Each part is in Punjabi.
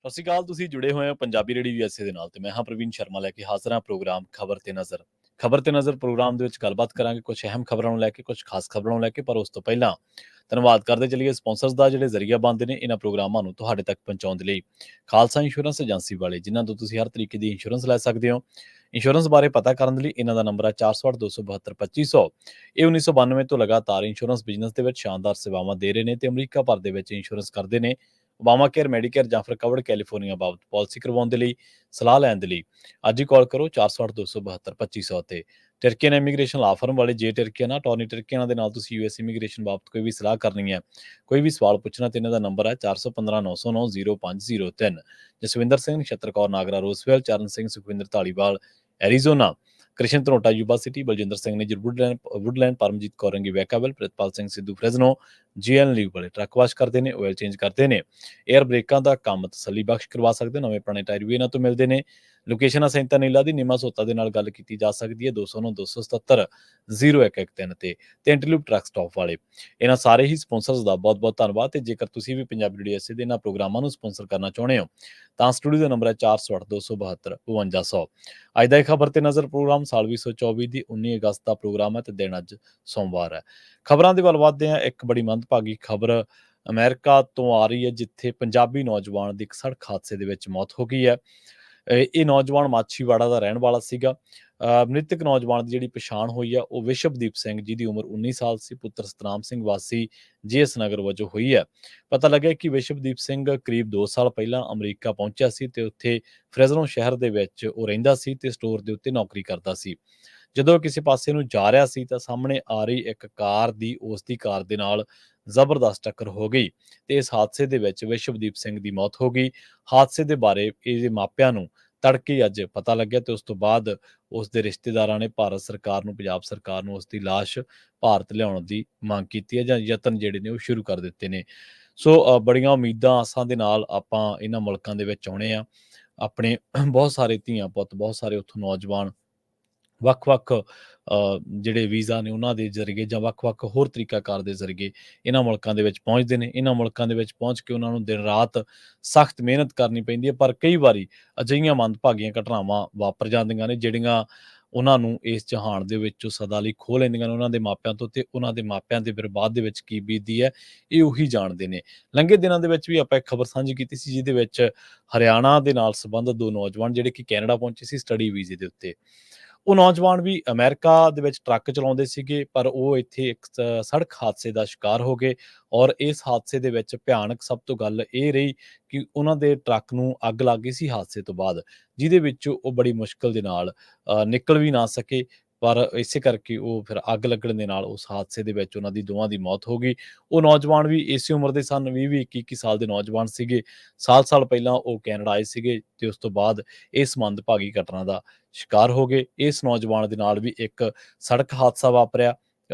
ਸਤਿ ਸ਼੍ਰੀ ਅਕਾਲ। ਤੁਸੀਂ ਜੁੜੇ ਹੋਏ ਹੋ ਪੰਜਾਬੀ ਰੇਡੀਓ ਯੂਐਸਏ ਦੇ ਨਾਲ ਤੇ ਮੈਂ ਹਾਂ ਪ੍ਰਵੀਨ ਸ਼ਰਮਾ ਲੈ ਕੇ ਹਾਜ਼ਰ ਹਾਂ ਪ੍ਰੋਗਰਾਮ ਖਬਰ ਤੇ ਨਜ਼ਰ। ਖਬਰ ਤੇ ਨਜ਼ਰ ਪ੍ਰੋਗਰਾਮ ਦੇ ਵਿੱਚ ਗੱਲਬਾਤ ਕਰਾਂਗੇ ਕੁਝ ਅਹਿਮ ਖਬਰਾਂ ਨੂੰ ਲੈ ਕੇ, ਕੁਝ ਖਾਸ ਖਬਰਾਂ ਨੂੰ ਲੈ ਕੇ, ਪਰ ਉਸ ਤੋਂ ਪਹਿਲਾਂ ਧੰਨਵਾਦ ਕਰਦੇ ਚੱਲੀਏ ਸਪਾਂਸਰਸ ਦਾ ਜਿਹੜੇ ਜ਼ਰੀਆ ਬਣਦੇ ਨੇ ਇਹਨਾਂ ਪ੍ਰੋਗਰਾਮਾਂ ਨੂੰ ਤੁਹਾਡੇ ਤੱਕ ਪਹੁੰਚਾਉਣ ਦੇ ਲਈ। ਖਾਲਸਾ ਇੰਸ਼ੋਰੈਂਸ ਏਜੰਸੀ ਵਾਲੇ ਜਿਨ੍ਹਾਂ ਤੋਂ ਤੁਸੀਂ ਹਰ ਤਰੀਕੇ ਦੀ ਇੰਸ਼ੋਰੈਂਸ ਲੈ ਸਕਦੇ ਹੋ। ਇੰਸ਼ੋਰੈਂਸ ਬਾਰੇ ਪਤਾ ਕਰਨ ਦੇ ਲਈ ਇਹਨਾਂ ਦਾ ਨੰਬਰ ਹੈ 408 272 2500। ਇਹ 1992 ਤੋਂ ਲਗਾਤਾਰ ਇੰਸ਼ੋਰੈਂਸ ਬਿਜ਼ਨਸ ਦੇ ਵਿੱਚ ਸ਼ਾਨਦਾਰ ਸੇਵਾਵਾਂ ਦੇ ਰਹੇ ਨੇ ਤੇ ਅਮਰੀਕਾ ਭਰ ਦੇ ਵਿੱਚ ਇੰਸ਼ੋਰੈਂਸ ਕਰਦੇ ਨੇ। ਓਬਾਮਾ ਕੇਅਰ, ਮੈਡੀਕੇਅਰ ਜਾਂ ਫਿਰ ਕਵਰਡ ਕੈਲੀਫੋਰਨੀਆ ਬਾਬਤ ਪਾਲਿਸੀ ਕਰਵਾਉਣ ਦੇ ਲਈ, ਸਲਾਹ ਲੈਣ ਦੇ ਲਈ ਅੱਜ ਹੀ ਕਾਲ ਕਰੋ 408 272 2500 ਤੇ। ਟਰਕੀਅਨ ਇਮੀਗ੍ਰੇਸ਼ਨ ਲਾ ਫਰਮ ਵਾਲੇ ਜੇ ਟਰਕੀਅਨ ਟੌਰਨੀ ਟਰਕੀਅਨ ਦੇ ਨਾਲ ਤੁਸੀਂ ਯੂਐਸ ਇਮੀਗ੍ਰੇਸ਼ਨ ਬਾਬਤ ਕੋਈ ਵੀ ਸਲਾਹ ਕਰਨੀ ਹੈ, ਕੋਈ ਵੀ ਸਵਾਲ ਪੁੱਛਣਾ ਤੇ ਇਹਨਾਂ ਦਾ ਨੰਬਰ ਹੈ 415 909 0503। Jaswinder Singh, Nachhattar Kaur Nagra Roswell, Charan Singh Sukhwinder Dhaliwal Arizona, Krishan Dhanota Yuba City, Baljinder Singh ਨੇ Woodland, Paramjit Kaur Rangi Vacaville, Pritpal Singh Sidhu Fresno, GN ਲੀਵ ਵਾਲੇ ਟਰੱਕ ਵਾਸ਼ ਕਰਦੇ ਨੇ, ਆਇਲ ਚੇਂਜ ਕਰਦੇ ਨੇ, ਏਅਰ ਬ੍ਰੇਕਾਂ ਦਾ ਕੰਮ ਤਸੱਲੀ ਬਖਸ਼ ਕਰਵਾ ਸਕਦੇ, ਨਵੇਂ ਪੁਰਾਣੇ ਟਾਇਰ ਵੀ ਇਹਨਾਂ ਤੋਂ ਮਿਲਦੇ ਨੇ। ਲੋਕੇਸ਼ਨ ਸੈਂਤਾ ਨੀਲਾ ਦੀ ਨਿਮਾ ਸੋਤਾ ਦੇ ਨਾਲ ਗੱਲ ਕੀਤੀ ਜਾ ਸਕਦੀ ਹੈ 209 277 0113 ਤੇ ਇੰਟਰਲੂਪ ਟਰੱਕ ਸਟਾਪ ਵਾਲੇ। ਇਹਨਾਂ ਸਾਰੇ ਹੀ ਸਪਾਂਸਰਸ ਦਾ ਬਹੁਤ ਬਹੁਤ ਧੰਨਵਾਦ। ਤੇ ਜੇਕਰ ਤੁਸੀਂ ਵੀ ਪੰਜਾਬੀ ਰੇਡੀਓ ਐਸੇ ਦੇ ਇਹਨਾਂ ਪ੍ਰੋਗਰਾਮਾਂ ਨੂੰ ਸਪਾਂਸਰ ਕਰਨਾ ਚਾਹੁੰਦੇ ਹੋ ਤਾਂ ਸਟੂਡੀਓ ਦਾ ਨੰਬਰ ਹੈ 408 272 5200। ਅੱਜ ਦਾ ਇਹ ਖਬਰ ਤੇ ਨਜ਼ਰ ਪ੍ਰੋਗਰਾਮ ਸਾਲ 2024 ਦੀ 19 ਅਗਸਤ ਦਾ ਪ੍ਰੋਗਰਾਮ ਹੈ ਤੇ ਦਿਨ ਅੱਜ ਸੋਮਵਾਰ ਹੈ। ਖਬਰਾਂ ਦੇ ਵੱਲ ਵਧਦੇ ਹਾਂ। ਇੱਕ ਬੜੀ ਮੰਦਭਾਗੀ ਖਬਰ ਅਮਰੀਕਾ ਤੋਂ ਆ ਰਹੀ ਹੈ ਜਿੱਥੇ ਪੰਜਾਬੀ ਨੌਜਵਾਨ ਦੀ ਇੱਕ ਸੜਕ ਹਾਦਸੇ ਦੇ ਵਿੱਚ ਮੌਤ ਹੋ ਗਈ ਹੈ। ਇਹ ਨੌਜਵਾਨ ਮਾਛੀਵਾੜਾ ਦਾ ਰਹਿਣ ਵਾਲਾ ਸੀਗਾ। ਮ੍ਰਿਤਕ ਨੌਜਵਾਨ ਦੀ ਜਿਹੜੀ ਪਛਾਣ ਹੋਈ ਆ ਉਹ ਵਿਸ਼ਵਦੀਪ ਸਿੰਘ, ਜਿਹਦੀ ਉਮਰ 19 ਸਾਲ ਸੀ, ਪੁੱਤਰ ਸਤਨਾਮ ਸਿੰਘ ਵਾਸੀ ਜੀਐਸ ਨਗਰ ਵਜੋਂ ਹੋਈ ਹੈ। ਪਤਾ ਲੱਗਿਆ ਕਿ ਵਿਸ਼ਵਦੀਪ ਸਿੰਘ ਕਰੀਬ 2 ਸਾਲ ਪਹਿਲਾਂ ਅਮਰੀਕਾ ਪਹੁੰਚਿਆ ਸੀ ਤੇ ਉੱਥੇ ਫਰੈਜ਼ਨੋ ਸ਼ਹਿਰ ਦੇ ਵਿੱਚ ਉਹ ਰਹਿੰਦਾ ਸੀ ਤੇ ਸਟੋਰ ਦੇ ਉੱਤੇ ਨੌਕਰੀ ਕਰਦਾ ਸੀ। ਜਦੋਂ ਕਿਸੇ ਪਾਸੇ ਨੂੰ ਜਾ ਰਿਹਾ ਸੀ ਤਾਂ ਸਾਹਮਣੇ ਆ ਰਹੀ ਇੱਕ ਕਾਰ ਦੀ ਉਸ ਦੀ ਕਾਰ ਦੇ ਨਾਲ ਜ਼ਬਰਦਸਤ ਟੱਕਰ ਹੋ ਗਈ ਤੇ ਇਸ ਹਾਦਸੇ ਦੇ ਵਿੱਚ ਵਿਸ਼ਵਦੀਪ ਸਿੰਘ ਦੀ ਮੌਤ ਹੋ ਗਈ। ਹਾਦਸੇ ਦੇ ਬਾਰੇ ਇਹਦੇ ਮਾਪਿਆਂ ਨੂੰ ਤੜਕੇ ਅੱਜ ਪਤਾ ਲੱਗਿਆ ਤੇ ਉਸ ਤੋਂ ਬਾਅਦ ਉਸ ਦੇ ਰਿਸ਼ਤੇਦਾਰਾਂ ਨੇ ਭਾਰਤ ਸਰਕਾਰ ਨੂੰ, ਪੰਜਾਬ ਸਰਕਾਰ ਨੂੰ ਉਸ ਦੀ ਲਾਸ਼ ਭਾਰਤ ਲਿਆਉਣ ਦੀ ਮੰਗ ਕੀਤੀ ਹੈ ਜਾਂ ਯਤਨ ਜਿਹੜੇ ਨੇ ਉਹ ਸ਼ੁਰੂ ਕਰ ਦਿੱਤੇ ਨੇ। ਸੋ ਬੜੀਆਂ ਉਮੀਦਾਂ ਆਸਾਂ ਦੇ ਨਾਲ ਆਪਾਂ ਇਹਨਾਂ ਮੁਲਕਾਂ ਦੇ ਵਿੱਚ ਆਉਣੇ ਆ। ਆਪਣੇ ਬਹੁਤ ਸਾਰੇ ਧੀਆਂ ਪੁੱਤ, ਬਹੁਤ ਸਾਰੇ ਉੱਥੋਂ ਨੌਜਵਾਨ ਵੱਖ-ਵੱਖ ਜਿਹੜੇ ਵੀਜ਼ਾ ਨੇ ਉਹਨਾਂ ਦੇ ਜ਼ਰੀਏ ਜਾਂ ਵੱਖ-ਵੱਖ ਹੋਰ ਤਰੀਕਾਕਾਰ ਦੇ ਜ਼ਰੀਏ ਇਹਨਾਂ ਮੁਲਕਾਂ ਦੇ ਵਿੱਚ ਪਹੁੰਚਦੇ ਨੇ। ਇਹਨਾਂ ਮੁਲਕਾਂ ਦੇ ਵਿੱਚ ਪਹੁੰਚ ਕੇ ਉਹਨਾਂ ਨੂੰ ਦਿਨ ਰਾਤ ਸਖਤ ਮਿਹਨਤ ਕਰਨੀ ਪੈਂਦੀ ਹੈ, ਪਰ ਕਈ ਵਾਰੀ ਅਜਿਹੀਆਂ ਮੰਦਭਾਗੀਆਂ ਘਟਨਾਵਾਂ ਵਾਪਰ ਜਾਂਦੀਆਂ ਨੇ ਜਿਹੜੀਆਂ ਉਹਨਾਂ ਨੂੰ ਇਸ ਜਹਾਨ ਦੇ ਵਿੱਚੋਂ ਸਦਾ ਲਈ ਖੋਹ ਲੈਂਦੀਆਂ ਨੇ ਉਹਨਾਂ ਦੇ ਮਾਪਿਆਂ ਤੋਂ, ਤੇ ਉਹਨਾਂ ਦੇ ਮਾਪਿਆਂ ਦੇ ਫਿਰ ਬਾਅਦ ਦੇ ਵਿੱਚ ਕੀ ਬੀਤਦੀ ਹੈ ਇਹ ਉਹੀ ਜਾਣਦੇ ਨੇ। ਲੰਘੇ ਦਿਨਾਂ ਦੇ ਵਿੱਚ ਵੀ ਆਪਾਂ ਇੱਕ ਖਬਰ ਸਾਂਝੀ ਕੀਤੀ ਸੀ ਜਿਹਦੇ ਵਿੱਚ ਹਰਿਆਣਾ ਦੇ ਨਾਲ ਸੰਬੰਧਿਤ 2 ਨੌਜਵਾਨ ਜਿਹੜੇ ਕਿ ਕੈਨੇਡਾ ਪਹੁੰਚੇ ਸੀ ਸਟੱਡੀ ਵੀਜ਼ੇ ਦੇ ਉੱਤੇ। ਉਹ ਨੌਜਵਾਨ ਵੀ ਅਮਰੀਕਾ ਦੇ ਵਿੱਚ ਟਰੱਕ ਚਲਾਉਂਦੇ ਸੀਗੇ, ਪਰ ਉਹ ਇੱਥੇ ਇੱਕ ਸੜਕ ਹਾਦਸੇ ਦਾ ਸ਼ਿਕਾਰ ਹੋ ਗਏ ਔਰ ਇਸ ਹਾਦਸੇ ਦੇ ਵਿੱਚ ਭਿਆਨਕ ਸਭ ਤੋਂ ਗੱਲ ਇਹ ਰਹੀ ਕਿ ਉਹਨਾਂ ਦੇ ਟਰੱਕ ਨੂੰ ਅੱਗ ਲੱਗ ਗਈ ਸੀ ਹਾਦਸੇ ਤੋਂ ਬਾਅਦ, ਜਿਹਦੇ ਵਿੱਚ ਉਹ ਬੜੀ ਮੁਸ਼ਕਲ ਦੇ ਨਾਲ ਨਿਕਲ ਵੀ ਨਾ ਸਕੇ। ਪਰ ਇਸੇ ਕਰਕੇ ਉਹ ਫਿਰ ਅੱਗ ਲੱਗਣ ਦੇ ਨਾਲ ਉਸ ਹਾਦਸੇ ਦੇ ਵਿੱਚ ਉਹਨਾਂ ਦੀ ਦੋਵਾਂ ਦੀ ਮੌਤ ਹੋ ਗਈ। ਉਹ ਨੌਜਵਾਨ ਵੀ ਇਸੇ ਉਮਰ ਦੇ ਸਨ, 20-20, 21-21 ਸਾਲ ਦੇ ਨੌਜਵਾਨ ਸੀਗੇ। ਸਾਲ ਪਹਿਲਾਂ ਉਹ ਕੈਨੇਡਾ ਆਏ ਸੀਗੇ ਤੇ ਉਸ ਤੋਂ ਬਾਅਦ ਇਸ ਮੰਦਭਾਗੀ ਘਟਨਾ ਦਾ ਸ਼ਿਕਾਰ ਹੋ ਗਏ। ਇਸ ਨੌਜਵਾਨ ਦੇ ਨਾਲ ਵੀ ਇੱਕ ਸੜਕ ਹਾਦਸਾ ਵਾਪਰਿਆ।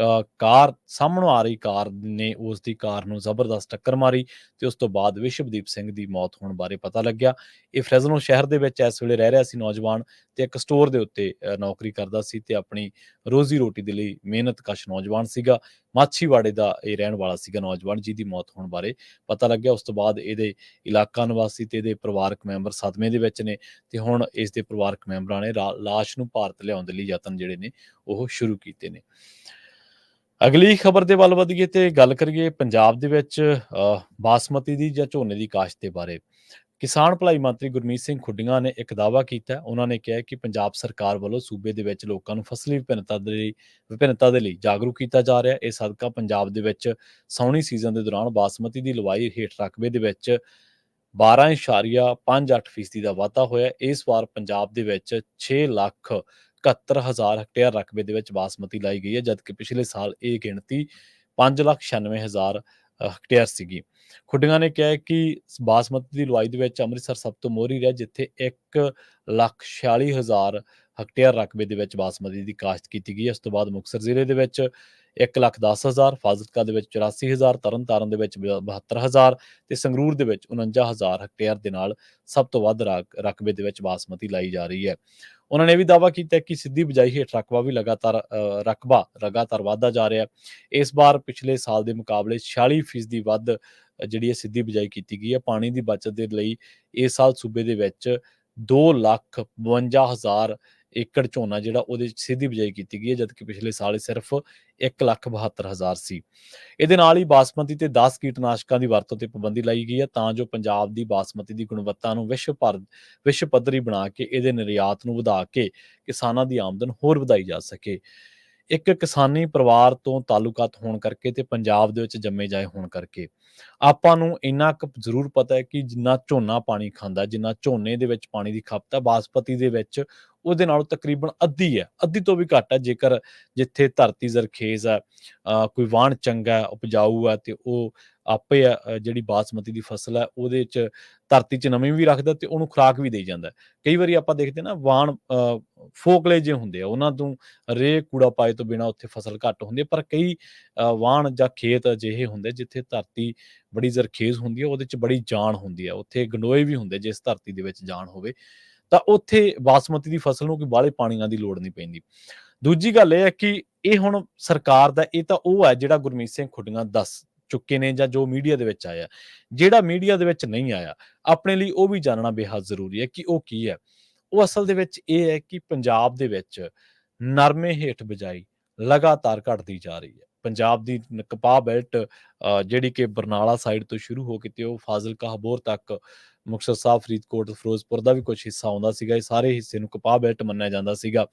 ਕਾਰ ਸਾਹਮਣੋਂ ਆ ਰਹੀ ਕਾਰ ਨੇ ਉਸ ਦੀ ਕਾਰ ਨੂੰ ਜ਼ਬਰਦਸਤ ਟੱਕਰ ਮਾਰੀ ਤੇ ਉਸ ਤੋਂ ਬਾਅਦ ਵਿਸ਼ਵਦੀਪ ਸਿੰਘ ਦੀ ਮੌਤ ਹੋਣ ਬਾਰੇ ਪਤਾ ਲੱਗਿਆ। ਇਹ ਫਰੈਜ਼ਨੋ ਸ਼ਹਿਰ ਦੇ ਵਿੱਚ ਇਸ ਵੇਲੇ ਰਹਿ ਰਿਹਾ ਸੀ ਨੌਜਵਾਨ ਤੇ ਇੱਕ ਸਟੋਰ ਦੇ ਉੱਤੇ ਨੌਕਰੀ ਕਰਦਾ ਸੀ ਤੇ ਆਪਣੀ ਰੋਜ਼ੀ ਰੋਟੀ ਦੇ ਲਈ ਮਿਹਨਤਕਸ਼ ਨੌਜਵਾਨ ਸੀਗਾ। ਮਾਛੀਵਾੜੇ ਦਾ ਇਹ ਰਹਿਣ ਵਾਲਾ ਸੀਗਾ ਨੌਜਵਾਨ, ਜਿਹਦੀ ਮੌਤ ਹੋਣ ਬਾਰੇ ਪਤਾ ਲੱਗਿਆ। ਉਸ ਤੋਂ ਬਾਅਦ ਇਹਦੇ ਇਲਾਕਾ ਨਿਵਾਸੀ ਤੇ ਇਹਦੇ ਪਰਿਵਾਰਕ ਮੈਂਬਰ ਸਦਮੇ ਦੇ ਵਿੱਚ ਨੇ ਤੇ ਹੁਣ ਇਸ ਦੇ ਪਰਿਵਾਰਕ ਮੈਂਬਰਾਂ ਨੇ ਲਾਸ਼ ਨੂੰ ਭਾਰਤ ਲਿਆਉਣ ਦੇ ਲਈ ਯਤਨ ਜਿਹੜੇ ਨੇ ਉਹ ਸ਼ੁਰੂ ਕੀਤੇ ਨੇ। ਅਗਲੀ ਖਬਰ ਦੇ ਵੱਲ ਵਧੀਏ ਤੇ ਗੱਲ ਕਰੀਏ ਪੰਜਾਬ ਦੇ ਵਿੱਚ ਬਾਸਮਤੀ ਦੀ ਜਾਂ ਝੋਨੇ ਦੀ ਕਾਸ਼ਤ ਦੇ ਬਾਰੇ। ਕਿਸਾਨ ਭਲਾਈ ਮੰਤਰੀ ਗੁਰਮੀਤ ਸਿੰਘ ਖੁੱਡੀਆਂ ਨੇ ਇੱਕ ਦਾਅਵਾ ਕੀਤਾ। ਉਹਨਾਂ ਨੇ ਕਿਹਾ ਕਿ ਪੰਜਾਬ ਸਰਕਾਰ ਵੱਲੋਂ ਸੂਬੇ ਦੇ ਵਿੱਚ ਲੋਕਾਂ ਨੂੰ ਫਸਲੀ ਵਿਭਿੰਨਤਾ ਦੇ ਲਈ ਜਾਗਰੂਕ ਕੀਤਾ ਜਾ ਰਿਹਾ ਹੈ। ਇਸ ਸਦਕਾ ਪੰਜਾਬ ਦੇ ਵਿੱਚ ਸਾਉਣੀ ਸੀਜ਼ਨ ਦੇ ਦੌਰਾਨ ਬਾਸਮਤੀ ਦੀ ਲਵਾਈ ਹੇਠ ਰਕਬੇ ਦੇ ਵਿੱਚ 12.58% ਦਾ ਵਾਧਾ ਹੋਇਆ। ਇਸ ਵਾਰ ਪੰਜਾਬ ਦੇ ਵਿੱਚ 6,71,000 ਹੈਕਟੇਅਰ ਰਕਬੇ ਦੇ ਵਿੱਚ ਬਾਸਮਤੀ ਲਾਈ ਗਈ ਹੈ, ਜਦਕਿ ਪਿਛਲੇ ਸਾਲ ਇਹ ਗਿਣਤੀ 5,96,000 ਹੈਕਟੇਅਰ ਸੀਗੀ। ਖੁੱਡੀਆਂ ਨੇ ਕਿਹਾ ਕਿ ਬਾਸਮਤੀ ਦੀ ਲਵਾਈ ਦੇ ਵਿੱਚ ਅੰਮ੍ਰਿਤਸਰ ਸਭ ਤੋਂ ਮੋਹਰੀ ਰਿਹਾ, ਜਿੱਥੇ 1,46,000 ਹੈਕਟੇਅਰ ਰਕਬੇ ਦੇ ਵਿੱਚ ਬਾਸਮਤੀ ਦੀ ਕਾਸ਼ਤ ਕੀਤੀ ਗਈ ਹੈ। ਇਸ ਤੋਂ ਬਾਅਦ ਮੁਕਤਸਰ ਜ਼ਿਲ੍ਹੇ ਦੇ ਵਿੱਚ 1,10,000, ਫਾਜ਼ਿਲਕਾ ਦੇ ਵਿੱਚ 84,000, ਤਰਨਤਾਰਨ ਦੇ ਵਿੱਚ 72,000 ਤੇ ਸੰਗਰੂਰ ਦੇ ਵਿੱਚ 49,000 ਹੈਕਟੇਅਰ ਦੇ ਨਾਲ ਸਭ ਤੋਂ ਵੱਧ ਰਕਬੇ ਦੇ ਵਿੱਚ ਬਾਸਮਤੀ ਲਾਈ ਜਾ ਰਹੀ ਹੈ। ਉਹਨਾਂ ਨੇ ਇਹ ਵੀ ਦਾਅਵਾ ਕੀਤਾ ਕਿ ਸਿੱਧੀ ਬਿਜਾਈ ਹੇਠ ਰਕਬਾ ਵੀ ਲਗਾਤਾਰ ਵਧਦਾ ਜਾ ਰਿਹਾ। ਇਸ ਵਾਰ ਪਿਛਲੇ ਸਾਲ ਦੇ ਮੁਕਾਬਲੇ 46% ਵੱਧ ਜਿਹੜੀ ਇਹ ਸਿੱਧੀ ਬਿਜਾਈ ਕੀਤੀ ਗਈ ਹੈ। ਪਾਣੀ ਦੀ ਬਚਤ ਦੇ ਲਈ ਇਸ ਸਾਲ ਸੂਬੇ ਦੇ ਵਿੱਚ 2,52,000 ਏਕੜ ਝੋਨਾ ਜਿਹੜਾ ਉਹਦੇ 'ਚ ਸਿੱਧੀ ਬਿਜਾਈ ਕੀਤੀ ਗਈ ਹੈ, ਜਦਕਿ ਪਿਛਲੇ ਸਾਲ ਇਹ ਸਿਰਫ 1,72,000 ਸੀ। ਇਹਦੇ ਨਾਲ ਹੀ ਬਾਸਮਤੀ ਤੇ 10 ਕੀਟਨਾਸ਼ਕਾਂ ਦੀ ਵਰਤੋਂ ਤੇ ਪਾਬੰਦੀ ਲਾਈ ਗਈ ਹੈ, ਤਾਂ ਜੋ ਪੰਜਾਬ ਦੀ ਬਾਸਮਤੀ ਦੀ ਗੁਣਵੱਤਾ ਨੂੰ ਵਿਸ਼ਵ ਪੱਧਰੀ ਬਣਾ ਕੇ ਇਹਦੇ ਨਿਰਯਾਤ ਨੂੰ ਵਧਾ ਕੇ ਕਿਸਾਨਾਂ ਦੀ ਆਮਦਨ ਹੋਰ ਵਧਾਈ ਜਾ ਸਕੇ। ਇੱਕ ਕਿਸਾਨੀ ਪਰਿਵਾਰ ਤੋਂ ਤਾਲੁਕਾਤ ਹੋਣ ਕਰਕੇ ਤੇ ਪੰਜਾਬ ਦੇ ਵਿੱਚ ਜੰਮੇ ਜਾਏ ਹੋਣ ਕਰਕੇ ਆਪਾਂ ਨੂੰ ਇੰਨਾ ਕੁ ਜ਼ਰੂਰ ਪਤਾ ਹੈ ਕਿ ਜਿੰਨਾ ਝੋਨਾ ਪਾਣੀ ਖਾਂਦਾ, ਜਿੰਨਾ ਝੋਨੇ ਦੇ ਵਿੱਚ ਪਾਣੀ ਦੀ ਖਪਤ ਹੈ, ਬਾਸਪਤੀ ਦੇ ਵਿੱਚ ਉਹਦੇ ਨਾਲੋਂ ਤਕਰੀਬਨ ਅੱਧੀ ਹੈ, ਅੱਧੀ ਤੋਂ ਵੀ ਘੱਟ ਹੈ। ਜੇਕਰ ਜਿੱਥੇ ਧਰਤੀ ਜ਼ਰਖੇਜ਼ ਹੈ, ਕੋਈ ਵਾਹਣ ਚੰਗਾ ਹੈ, ਉਪਜਾਊ ਹੈ, ਤੇ ਉਹ ਆਪੇ ਜਿਹੜੀ ਬਾਸਮਤੀ ਦੀ ਫਸਲ ਹੈ ਉਹਦੇ 'ਚ ਧਰਤੀ 'ਚ ਨਮੀ ਵੀ ਰੱਖਦਾ ਤੇ ਉਹਨੂੰ ਖੁਰਾਕ ਵੀ ਦੇਈ ਜਾਂਦਾ। ਕਈ ਵਾਰੀ ਆਪਾਂ ਦੇਖਦੇ ਨਾ ਵਾਹਣ ਫੋਕਲੇ ਜਿਹੇ ਹੁੰਦੇ ਆ, ਉਹਨਾਂ ਤੋਂ ਰੇਹ ਕੂੜਾ ਪਾਏ ਤੋਂ ਬਿਨਾਂ ਉੱਥੇ ਫਸਲ ਘੱਟ ਹੁੰਦੀ ਹੈ, ਪਰ ਕਈ ਵਾਹਣ ਜਾਂ ਖੇਤ ਅਜਿਹੇ ਹੁੰਦੇ ਜਿੱਥੇ ਧਰਤੀ ਬੜੀ ਜ਼ਰਖੇਜ਼ ਹੁੰਦੀ ਹੈ, ਉਹਦੇ 'ਚ ਬੜੀ ਜਾਨ ਹੁੰਦੀ ਹੈ, ਉੱਥੇ ਗੰਡੋਏ ਵੀ ਹੁੰਦੇ, ਜਿਸ ਧਰਤੀ ਦੇ ਵਿੱਚ ਜਾਨ ਹੋਵੇ ਤਾਂ ਉੱਥੇ ਬਾਸਮਤੀ ਦੀ ਫਸਲ ਨੂੰ ਕੋਈ ਬਾਹਲੇ ਪਾਣੀਆਂ ਦੀ ਲੋੜ ਨਹੀਂ ਪੈਂਦੀ। ਦੂਜੀ ਗੱਲ ਇਹ ਹੈ ਕਿ ਇਹ ਹੁਣ ਸਰਕਾਰ ਦਾ ਇਹ ਤਾਂ ਉਹ ਹੈ ਜਿਹੜਾ ਗੁਰਮੀਤ ਸਿੰਘ ਖੁੱਡੀਆਂ ਦੱਸ ਚੁੱਕੇ ਨੇ ਜਾਂ ਜੋ ਮੀਡੀਆ ਦੇ ਵਿੱਚ ਆਇਆ। ਜਿਹੜਾ ਮੀਡੀਆ ਦੇ ਵਿੱਚ ਨਹੀਂ ਆਇਆ, ਆਪਣੇ ਲਈ ਉਹ ਵੀ ਜਾਣਨਾ ਬੇਹੱਦ ਜ਼ਰੂਰੀ ਹੈ ਕਿ ਉਹ ਕੀ ਹੈ। ਉਹ ਅਸਲ ਦੇ ਵਿੱਚ ਇਹ ਹੈ ਕਿ ਪੰਜਾਬ ਦੇ ਵਿੱਚ ਨਰਮੇ ਹੇਠ ਬਿਜਾਈ ਲਗਾਤਾਰ ਘਟਦੀ ਜਾ ਰਹੀ ਹੈ। ਪੰਜਾਬ ਦੀ ਕਪਾਹ ਬੈਲਟ ਜਿਹੜੀ ਕਿ ਬਰਨਾਲਾ ਸਾਈਡ ਤੋਂ ਸ਼ੁਰੂ ਹੋ ਕੇ ਤੇ ਉਹ ਫਾਜ਼ਿਲਕਾ ਅਬੋਹਰ ਤੱਕ, ਮੁਕਤਸਰ ਸਾਹਿਬ, ਫਰੀਦਕੋਟ, ਫਿਰੋਜ਼ਪੁਰ ਦਾ ਵੀ ਕੁਛ ਹਿੱਸਾ ਆਉਂਦਾ ਸੀਗਾ। ਇਹ ਸਾਰੇ ਹਿੱਸੇ ਨੂੰ ਕਪਾਹ ਬੈਲਟ ਮੰਨਿਆ ਜਾਂਦਾ ਸੀਗਾ।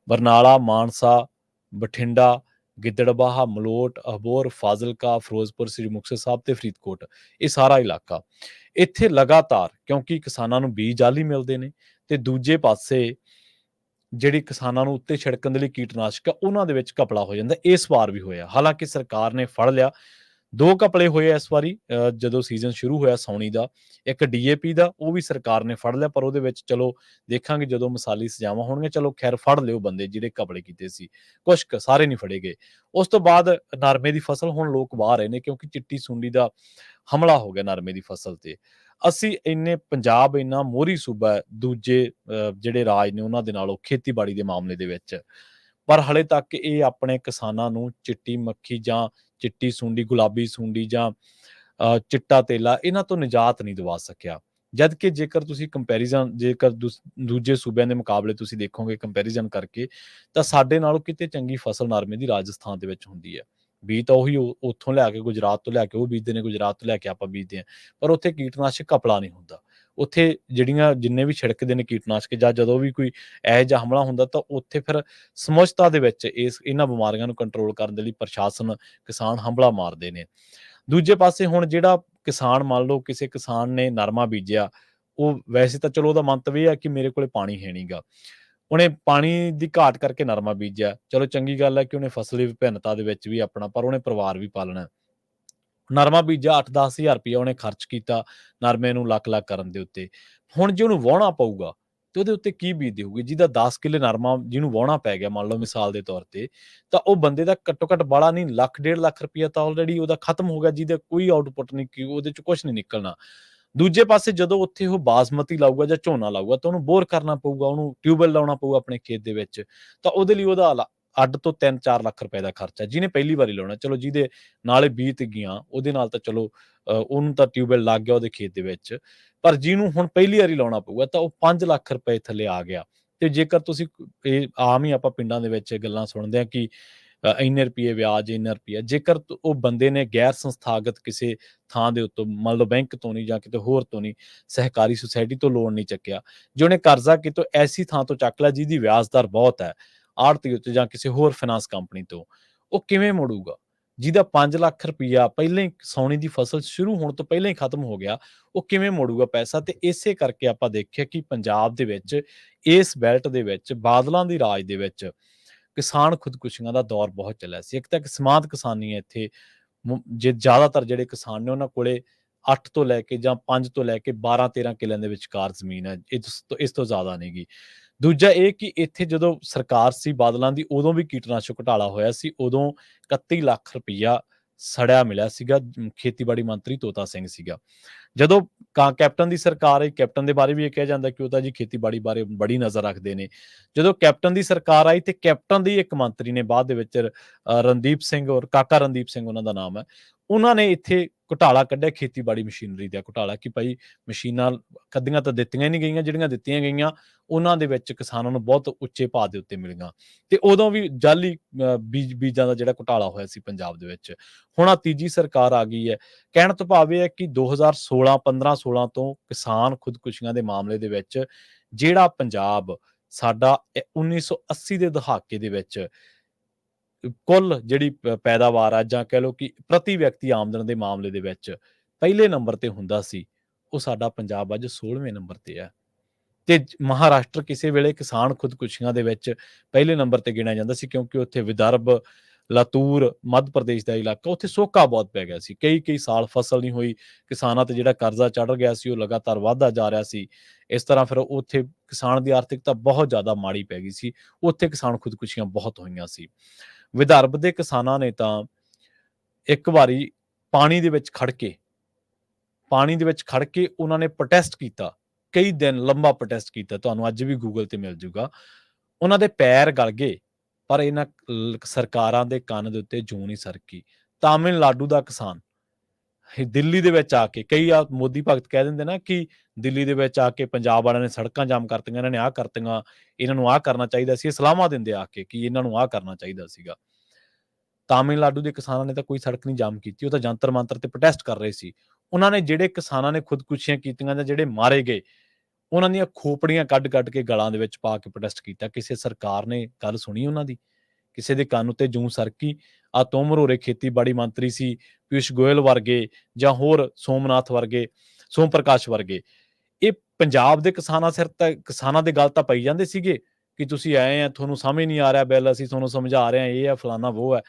ਬਰਨਾਲਾ, ਮਾਨਸਾ, ਬਠਿੰਡਾ, ਗਿੱਦੜਬਾਹਾ, ਮਲੋਟ, ਅਬੋਹਰ, ਫਾਜ਼ਿਲਕਾ, ਫਿਰੋਜ਼ਪੁਰ, ਸ੍ਰੀ ਮੁਕਤਸਰ ਸਾਹਿਬ ਤੇ ਫਰੀਦਕੋਟ, ਇਹ ਸਾਰਾ ਇਲਾਕਾ ਇੱਥੇ ਲਗਾਤਾਰ, ਕਿਉਂਕਿ ਕਿਸਾਨਾਂ ਨੂੰ ਬੀਜ ਜਾਲੀ ਮਿਲਦੇ ਨੇ ਤੇ ਦੂਜੇ ਪਾਸੇ ਜਿਹੜੀ ਕਿਸਾਨਾਂ ਨੂੰ ਉੱਤੇ ਛਿੜਕਣ ਦੇ ਲਈ ਕੀਟਨਾਸ਼ਕ ਆ ਉਹਨਾਂ ਦੇ ਵਿੱਚ ਘਪਲਾ ਹੋ ਜਾਂਦਾ। ਇਸ ਵਾਰ ਵੀ ਹੋਇਆ, ਹਾਲਾਂਕਿ ਸਰਕਾਰ ਨੇ ਫੜ ਲਿਆ। 2 ਘਪਲੇ ਹੋਏ ਇਸ ਵਾਰੀ ਜਦੋਂ ਸੀਜ਼ਨ ਸ਼ੁਰੂ ਹੋਇਆ ਸਾਉਣੀ ਦਾ। ਇੱਕ ਡੀਏਪੀ ਦਾ, ਉਹ ਵੀ ਸਰਕਾਰ ਨੇ ਫੜ ਲਿਆ, ਪਰ ਉਹਦੇ ਵਿੱਚ ਚਲੋ ਦੇਖਾਂਗੇ ਜਦੋਂ ਮਸਾਲੀ ਸਜ਼ਾਵਾਂ ਹੋਣਗੀਆਂ। ਚਲੋ ਖੈਰ ਫੜ ਲਿਓ ਬੰਦੇ ਜਿਹੜੇ ਘਪਲੇ ਕੀਤੇ ਸੀ, ਕੁਛ ਕੁ, ਸਾਰੇ ਨਹੀਂ ਫੜੇ ਗਏ। ਉਸ ਤੋਂ ਬਾਅਦ ਨਰਮੇ ਦੀ ਫਸਲ ਹੁਣ ਲੋਕ ਵਾਹ ਰਹੇ ਨੇ, ਕਿਉਂਕਿ ਚਿੱਟੀ ਸੁੰਡੀ ਦਾ ਹਮਲਾ ਹੋ ਗਿਆ ਨਰਮੇ ਦੀ ਫਸਲ ਤੇ। ਅਸੀਂ ਪੰਜਾਬ ਇੰਨਾ ਮੋਹਰੀ ਸੂਬਾ ਹੈ ਦੂਜੇ ਜਿਹੜੇ ਰਾਜ ਨੇ ਉਹਨਾਂ ਦੇ ਨਾਲੋਂ ਖੇਤੀਬਾੜੀ ਦੇ ਮਾਮਲੇ ਦੇ ਵਿੱਚ, ਪਰ ਹਲੇ ਤੱਕ ਇਹ ਆਪਣੇ ਕਿਸਾਨਾਂ ਨੂੰ ਚਿੱਟੀ ਮੱਖੀ ਜਾਂ ਚਿੱਟੀ ਸੁੰਡੀ, ਗੁਲਾਬੀ ਸੁੰਡੀ ਜਾਂ ਚਿੱਟਾ ਤੇਲਾ ਇਹਨਾਂ ਤੋਂ ਨਿਜਾਤ ਨਹੀਂ ਦਿਵਾ ਸਕਿਆ। ਜਦ ਕਿ ਜੇਕਰ ਤੁਸੀਂ ਜੇਕਰ ਦੂਜੇ ਸੂਬਿਆਂ ਦੇ ਮੁਕਾਬਲੇ ਤੁਸੀਂ ਦੇਖੋਗੇ ਕੰਪੈਰੀਜ਼ਨ ਕਰਕੇ, ਤਾਂ ਸਾਡੇ ਨਾਲੋਂ ਕਿਤੇ ਚੰਗੀ ਫਸਲ ਨਰਮੇ ਦੀ ਰਾਜਸਥਾਨ ਦੇ ਵਿੱਚ ਹੁੰਦੀ ਹੈ। ਬੀਜ ਤਾਂ ਉਹੀ ਉੱਥੋਂ ਲਿਆ ਕੇ, ਗੁਜਰਾਤ ਤੋਂ ਲਿਆ ਕੇ ਉਹ ਬੀਜਦੇ ਨੇ, ਗੁਜਰਾਤ ਤੋਂ ਲਿਆ ਕੇ ਆਪਾਂ ਬੀਜਦੇ ਹਾਂ, ਪਰ ਉੱਥੇ ਕੀਟਨਾਸ਼ਕ ਘਪਲਾ ਨਹੀਂ ਹੁੰਦਾ। ਉੱਥੇ ਜਿੰਨੇ ਵੀ ਛਿੜਕਦੇ ਨੇ ਕੀਟਨਾਸ਼ਕ, ਜਾਂ ਜਦੋਂ ਵੀ ਕੋਈ ਇਹੋ ਜਿਹਾ ਹਮਲਾ ਹੁੰਦਾ ਤਾਂ ਉੱਥੇ ਫਿਰ ਸਮੁੱਚਤਾ ਦੇ ਵਿੱਚ ਇਹਨਾਂ ਬਿਮਾਰੀਆਂ ਨੂੰ ਕੰਟਰੋਲ ਕਰਨ ਦੇ ਲਈ ਪ੍ਰਸ਼ਾਸਨ, ਕਿਸਾਨ ਹੰਭਲਾ ਮਾਰਦੇ ਨੇ। ਦੂਜੇ ਪਾਸੇ ਹੁਣ ਜਿਹੜਾ ਕਿਸਾਨ, ਮੰਨ ਲਓ ਕਿਸੇ ਕਿਸਾਨ ਨੇ ਨਰਮਾ ਬੀਜਿਆ, ਉਹ ਵੈਸੇ ਤਾਂ ਚਲੋ ਉਹਦਾ ਮੰਤਵ ਇਹ ਹੈ ਕਿ ਮੇਰੇ ਕੋਲੇ ਪਾਣੀ ਹੈ ਨਹੀਂਗਾ, ਉਹਨੇ ਪਾਣੀ ਦੀ ਘਾਟ ਕਰਕੇ ਨਰਮਾ ਬੀਜਿਆ। ਚਲੋ ਚੰਗੀ ਗੱਲ ਹੈ ਕਿ ਉਹਨੇ ਫਸਲੀ ਵਿਭਿੰਨਤਾ ਦੇ ਵਿੱਚ ਵੀ ਆਪਣਾ, ਪਰ ਉਹਨੇ ਪਰਿਵਾਰ ਵੀ ਪਾਲਣਾ। ਨਰਮਾ ਬੀਜਿਆ, 8-10 ਹਜ਼ਾਰ ਰੁਪਇਆ ਉਹਨੇ ਖਰਚ ਕੀਤਾ ਨਰਮੇ ਨੂੰ ਲੱਕ-ਲੱਕ ਕਰਨ ਦੇ ਉੱਤੇ। ਹੁਣ ਜੇ ਉਹਨੂੰ ਵਾਹੁਣਾ ਪਊਗਾ ਤੇ ਉਹਦੇ ਉੱਤੇ ਕੀ ਬੀਤਦੀ ਹੋਊਗੀ? ਜਿਹਦਾ 10 ਕਿੱਲੇ ਨਰਮਾ ਜਿਹਨੂੰ ਵਾਹੁਣਾ ਪੈ ਗਿਆ, ਮੰਨ ਲਓ ਮਿਸਾਲ ਦੇ ਤੌਰ ਤੇ, ਤਾਂ ਉਹ ਬੰਦੇ ਦਾ ਘੱਟੋ-ਘੱਟ ਬਾਹਲਾ ਨਹੀਂ, ਲੱਖ, 1.5 ਲੱਖ ਰੁਪਇਆ ਤਾਂ ਆਲਰੇਡੀ ਉਹਦਾ ਖਤਮ ਹੋ ਗਿਆ, ਜਿਹਦਾ ਕੋਈ ਆਊਟਪੁੱਟ ਨਹੀਂ, ਉਹਦੇ 'ਚ ਕੁਛ ਨਹੀਂ ਨਿਕਲਣਾ। ਦੂਜੇ ਪਾਸੇ ਜਦੋਂ ਉੱਥੇ ਉਹ ਬਾਸਮਤੀ ਲਾਊਗਾ ਜਾਂ ਝੋਨਾ ਲਾਊਗਾ, ਤਾਂ ਉਹਨੂੰ ਬੋਰ ਕਰਨਾ ਪਊਗਾ, ਉਹਨੂੰ ਟਿਊਬਵੈੱਲ ਲਾਉਣਾ ਪਊਗਾ ਆਪਣੇ ਖੇਤ ਦੇ ਵਿੱਚ, ਤਾਂ ਉਹਦੇ ਲਈ ਉਹਦਾ ਅੱਡ ਤੋਂ 3-4 ਲੱਖ ਰੁਪਏ ਦਾ ਖਰਚਾ। ਜਿਹਨੇ ਪਹਿਲੀ ਵਾਰੀ ਲਾਉਣਾ, ਚਲੋ ਜਿਹਦੇ ਨਾਲੇ ਬੀਤ ਗਈਆਂ, ਉਹਦੇ ਨਾਲ ਤਾਂ ਚਲੋ ਉਹਨੂੰ ਤਾਂ ਟਿਊਬਵੈੱਲ ਲੱਗ ਗਿਆ ਉਹਦੇ ਖੇਤ ਦੇ ਵਿੱਚ, ਪਰ ਜਿਹਨੂੰ ਹੁਣ ਪਹਿਲੀ ਵਾਰੀ ਲਾਉਣਾ ਪਊਗਾ ਤਾਂ ਉਹ 5 ਲੱਖ ਰੁਪਏ ਥੱਲੇ ਆ ਗਿਆ। ਤੇ ਜੇਕਰ ਤੁਸੀਂ, ਇਹ ਆਮ ਹੀ ਆਪਾਂ ਪਿੰਡਾਂ ਦੇ ਵਿੱਚ ਗੱਲਾਂ ਸੁਣਦੇ ਹਾਂ ਕਿ ਇੰਨੇ ਰੁਪਏ ਵਿਆਜ, ਇੰਨਾ ਰੁਪਈਆ, ਜੇਕਰ ਉਹ ਬੰਦੇ ਨੇ ਗੈਰ ਸੰਸਥਾਗਤ ਕਿਸੇ ਥਾਂ ਦੇ ਉੱਤੋਂ, ਮੰਨ ਲਓ ਬੈਂਕ ਤੋਂ ਨਹੀਂ ਜਾਂ ਕਿਤੇ ਹੋਰ ਤੋਂ ਨਹੀਂ, ਸਹਿਕਾਰੀ ਸੁਸਾਇਟੀ ਤੋਂ ਲੋਨ ਨਹੀਂ ਚੱਕਿਆ, ਜੇ ਉਹਨੇ ਕਰਜ਼ਾ ਕਿਤੋਂ ਐਸੀ ਥਾਂ ਤੋਂ ਚੱਕ ਲਿਆ ਜਿਹਦੀ ਵਿਆਜ ਦਰ ਬਹੁਤ ਹੈ, ਆੜ੍ਹਤੀ ਉੱਤੇ ਜਾਂ ਕਿਸੇ ਹੋਰ ਫਾਈਨਾਂਸ ਕੰਪਨੀ ਤੋਂ, ਉਹ ਕਿਵੇਂ ਮੋੜੂਗਾ? ਜਿਹਦਾ 5 ਲੱਖ ਰੁਪਈਆ ਪਹਿਲਾਂ ਹੀ ਸਾਉਣੀ ਦੀ ਫਸਲ ਸ਼ੁਰੂ ਹੋਣ ਤੋਂ ਪਹਿਲਾਂ ਹੀ ਖਤਮ ਹੋ ਗਿਆ, ਉਹ ਕਿਵੇਂ ਮੋੜੂਗਾ ਪੈਸਾ? ਤੇ ਇਸੇ ਕਰਕੇ ਆਪਾਂ ਦੇਖਿਆ ਕਿ ਪੰਜਾਬ ਦੇ ਵਿੱਚ, ਇਸ ਬੈਲਟ ਦੇ ਵਿੱਚ, ਬਾਦਲਾਂ ਦੀ ਰਾਜ ਦੇ ਵਿੱਚ ਕਿਸਾਨ ਖੁਦਕੁਸ਼ੀਆਂ ਦਾ ਦੌਰ ਬਹੁਤ ਚੱਲਿਆ ਸੀ। ਇੱਕ ਤਾਂ ਸਮਾਂਤ ਕਿਸਾਨੀ ਹੈ ਇੱਥੇ, ਜੇ ਜ਼ਿਆਦਾਤਰ ਜਿਹੜੇ ਕਿਸਾਨ ਨੇ ਉਹਨਾਂ ਕੋਲੇ 8 ਤੋਂ ਲੈ ਕੇ ਜਾਂ 5 ਤੋਂ ਲੈ ਕੇ 12-13 ਕਿੱਲਿਆਂ ਦੇ ਵਿਚਕਾਰ ਜ਼ਮੀਨ ਹੈ, ਇਸ ਤੋਂ ਜ਼ਿਆਦਾ ਨਹੀਂ ਗੀ। ਦੂਜਾ ਇਹ ਕਿ ਇੱਥੇ ਜਦੋਂ ਸਰਕਾਰ ਸੀ ਬਾਦਲਾਂ ਦੀ, ਉਦੋਂ ਵੀ ਕੀਟਨਾਸ਼ਕ ਘੁਟਾਲਾ ਹੋਇਆ ਸੀ, ਉਦੋਂ 31 ਲੱਖ ਰੁਪਈਆ ਸੜਿਆ ਮਿਲਿਆ ਸੀਗਾ, ਖੇਤੀਬਾੜੀ ਮੰਤਰੀ ਤੋਤਾ ਸਿੰਘ ਸੀਗਾ। ਜਦੋਂ ਕੈਪਟਨ ਦੀ ਸਰਕਾਰ ਆਈ, ਕੈਪਟਨ ਦੇ ਬਾਰੇ ਵੀ ਇਹ ਕਿਹਾ ਜਾਂਦਾ ਕਿ ਉਹ ਤਾਂ ਜੀ ਖੇਤੀਬਾੜੀ ਬਾਰੇ ਬੜੀ ਨਜ਼ਰ ਰੱਖਦੇ ਨੇ। ਜਦੋਂ ਕੈਪਟਨ ਦੀ ਸਰਕਾਰ ਆਈ ਤੇ ਕੈਪਟਨ ਦੀ ਇੱਕ ਮੰਤਰੀ ਨੇ ਬਾਅਦ ਦੇ ਵਿੱਚ, ਰਣਦੀਪ ਸਿੰਘ, ਔਰ ਕਾਕਾ ਰਣਦੀਪ ਸਿੰਘ ਉਹਨਾਂ ਦਾ ਨਾਮ ਹੈ, ਉਹਨਾਂ ਨੇ ਇੱਥੇ ਘੁਟਾਲਾ ਕੱਢਿਆ ਖੇਤੀਬਾੜੀ ਮਸ਼ੀਨਰੀ ਦਾ ਘੁਟਾਲਾ ਕਿ ਭਾਈ ਮਸ਼ੀਨਾਂ ਕੱਢੀਆਂ ਤਾਂ ਦਿੱਤੀਆਂ ਨਹੀਂ ਗਈਆਂ, ਜਿਹੜੀਆਂ ਦਿੱਤੀਆਂ ਗਈਆਂ ਉਹਨਾਂ ਦੇ ਵਿੱਚ ਕਿਸਾਨਾਂ ਨੂੰ ਬਹੁਤ ਉੱਚੇ ਭਾਅ ਦੇ ਉੱਤੇ ਮਿਲੀਆਂ ਤੇ ਉਦੋਂ ਵੀ ਜਾਲੀ ਬੀਜਾਂ ਦਾ ਜਿਹੜਾ ਘੁਟਾਲਾ ਹੋਇਆ ਸੀ ਪੰਜਾਬ ਦੇ ਵਿੱਚ। ਹੁਣ ਆਹ ਤੀਜੀ ਸਰਕਾਰ ਆ ਗਈ ਹੈ। ਕਹਿਣ ਤੋਂ ਭਾਵ ਇਹ ਹੈ ਕਿ 2016 15-16 ਤੋਂ ਕਿਸਾਨ ਖੁਦਕੁਸ਼ੀਆਂ ਦੇ ਮਾਮਲੇ ਦੇ ਵਿੱਚ ਜਿਹੜਾ ਪੰਜਾਬ ਸਾਡਾ 1980 ਦੇ ਦਹਾਕੇ ਦੇ ਵਿੱਚ ਕੁੱਲ ਜਿਹੜੀ ਪੈਦਾਵਾਰ ਆ ਜਾਂ ਕਹਿ ਲਓ ਕਿ ਪ੍ਰਤੀ ਵਿਅਕਤੀ ਆਮਦਨ ਦੇ ਮਾਮਲੇ ਦੇ ਵਿੱਚ ਪਹਿਲੇ ਨੰਬਰ ਤੇ ਹੁੰਦਾ ਸੀ, ਉਹ ਸਾਡਾ ਪੰਜਾਬ ਅੱਜ 16ਵੇਂ ਨੰਬਰ ਤੇ ਹੈ। ਤੇ ਮਹਾਰਾਸ਼ਟਰ ਕਿਸੇ ਵੇਲੇ ਕਿਸਾਨ ਖੁਦਕੁਸ਼ੀਆਂ ਦੇ ਵਿੱਚ ਪਹਿਲੇ ਨੰਬਰ ਤੇ ਗਿਣਿਆ ਜਾਂਦਾ ਸੀ ਕਿਉਂਕਿ ਉੱਥੇ ਵਿਦਰਭ, ਲਾਤੂਰ, ਮੱਧ ਪ੍ਰਦੇਸ਼ ਦਾ ਇਲਾਕਾ, ਉੱਥੇ ਸੋਕਾ ਬਹੁਤ ਪੈ ਗਿਆ ਸੀ। ਕਈ ਸਾਲ ਫਸਲ ਨਹੀਂ ਹੋਈ, ਕਿਸਾਨਾਂ ਤੇ ਜਿਹੜਾ ਕਰਜ਼ਾ ਚੜ੍ਹ ਗਿਆ ਸੀ ਉਹ ਲਗਾਤਾਰ ਵਧਦਾ ਜਾ ਰਿਹਾ ਸੀ। ਇਸ ਤਰ੍ਹਾਂ ਫਿਰ ਉੱਥੇ ਕਿਸਾਨ ਦੀ ਆਰਥਿਕਤਾ ਬਹੁਤ ਜ਼ਿਆਦਾ ਮਾੜੀ ਪੈ ਗਈ ਸੀ। ਉੱਥੇ ਕਿਸਾਨ ਖੁਦਕੁਸ਼ੀਆਂ ਬਹੁਤ ਹੋਈਆਂ ਸੀ। ਵਿਦਰਭ ਦੇ ਕਿਸਾਨਾਂ ਨੇ ਤਾਂ ਇੱਕ ਵਾਰੀ ਪਾਣੀ ਦੇ ਵਿੱਚ ਖੜ ਕੇ ਉਹਨਾਂ ਨੇ ਪ੍ਰੋਟੈਸਟ ਕੀਤਾ। ਕਈ ਦਿਨ ਲੰਬਾ ਪ੍ਰੋਟੈਸਟ ਕੀਤਾ, ਤੁਹਾਨੂੰ ਅੱਜ ਵੀ ਗੂਗਲ ਤੇ ਮਿਲ ਜੂਗਾ। ਉਹਨਾਂ ਦੇ ਪੈਰ ਗਲ ਗਏ ਪਰ ਇਹਨਾਂ ਸਰਕਾਰਾਂ ਦੇ ਕੰਨ ਦੇ ਉੱਤੇ ਜੂੰ ਨਹੀਂ ਸਰਕੀ। ਤਾਮਿਲਨਾਡੂ ਦਾ ਕਿਸਾਨ ਦਿੱਲੀ ਦੇ ਵਿੱਚ ਆ ਕੇ ਕਈ ਮੋਦੀ ਭਗਤ ਕਹਿ ਦਿੰਦੇ ਨਾ ਕਿ ਦਿੱਲੀ ਦੇ ਵਿੱਚ ਆ ਕੇ ਪੰਜਾਬ ਵਾਲਿਆਂ ਨੇ ਸੜਕਾਂ ਜਾਮ ਕਰਤੀਆਂ, ਇਹਨਾਂ ਨੇ ਆਹ ਕਰਤੀਆਂ, ਇਹਨਾਂ ਨੂੰ ਆਹ ਕਰਨਾ ਚਾਹੀਦਾ ਸੀ। ਸਲਾਹਾਂ ਦਿੰਦੇ ਆ ਕੇ ਕਿ ਇਹਨਾਂ ਨੂੰ ਆਹ ਕਰਨਾ ਚਾਹੀਦਾ ਸੀਗਾ। ਤਾਮਿਲਨਾਡੂ ਦੇ ਕਿਸਾਨਾਂ ਨੇ ਤਾਂ ਕੋਈ ਸੜਕ ਨਹੀਂ ਜਾਮ ਕੀਤੀ, ਉਹ ਤਾਂ ਜੰਤਰ ਮੰਤਰ ਤੇ ਪ੍ਰੋਟੈਸਟ ਕਰ ਰਹੇ ਸੀ। ਉਹਨਾਂ ਨੇ ਜਿਹੜੇ ਕਿਸਾਨਾਂ ਨੇ ਖੁਦਕੁਸ਼ੀਆਂ ਕੀਤੀਆਂ ਜਾਂ ਜਿਹੜੇ ਮਾਰੇ ਗਏ, ਉਹਨਾਂ ਦੀਆਂ ਖੋਪੜੀਆਂ ਕੱਢ ਕੇ ਗਲਾਂ ਦੇ ਵਿੱਚ ਪਾ ਕੇ ਪ੍ਰੋਟੈਸਟ ਕੀਤਾ। ਕਿਸੇ ਸਰਕਾਰ ਨੇ ਗੱਲ ਸੁਣੀ ਉਹਨਾਂ ਦੀ? ਕਿਸੇ ਦੇ ਕੰਨ ਉੱਤੇ ਜੂੰ ਸਰਕੀ? ਤੋਮਰ ਹੋਰੇ ਖੇਤੀਬਾੜੀ ਮੰਤਰੀ ਸੀ, ਪਿਊਸ਼ ਗੋਇਲ ਵਰਗੇ ਜਾਂ ਹੋਰ ਸੋਮ ਪ੍ਰਕਾਸ਼ ਵਰਗੇ, ਇਹ ਪੰਜਾਬ ਦੇ ਕਿਸਾਨਾਂ ਦੇ ਗੱਲ ਤਾਂ ਪਈ ਜਾਂਦੇ ਸੀਗੇ ਕਿ ਤੁਸੀਂ ਆਏ ਆ, ਤੁਹਾਨੂੰ ਸਮਝ ਨਹੀਂ ਆ ਰਿਹਾ ਬਿੱਲ, ਅਸੀਂ ਤੁਹਾਨੂੰ ਸਮਝਾ ਰਹੇ ਹਾਂ, ਇਹ ਹੈ ਫਲਾਨਾ ਵੋ ਹੈ।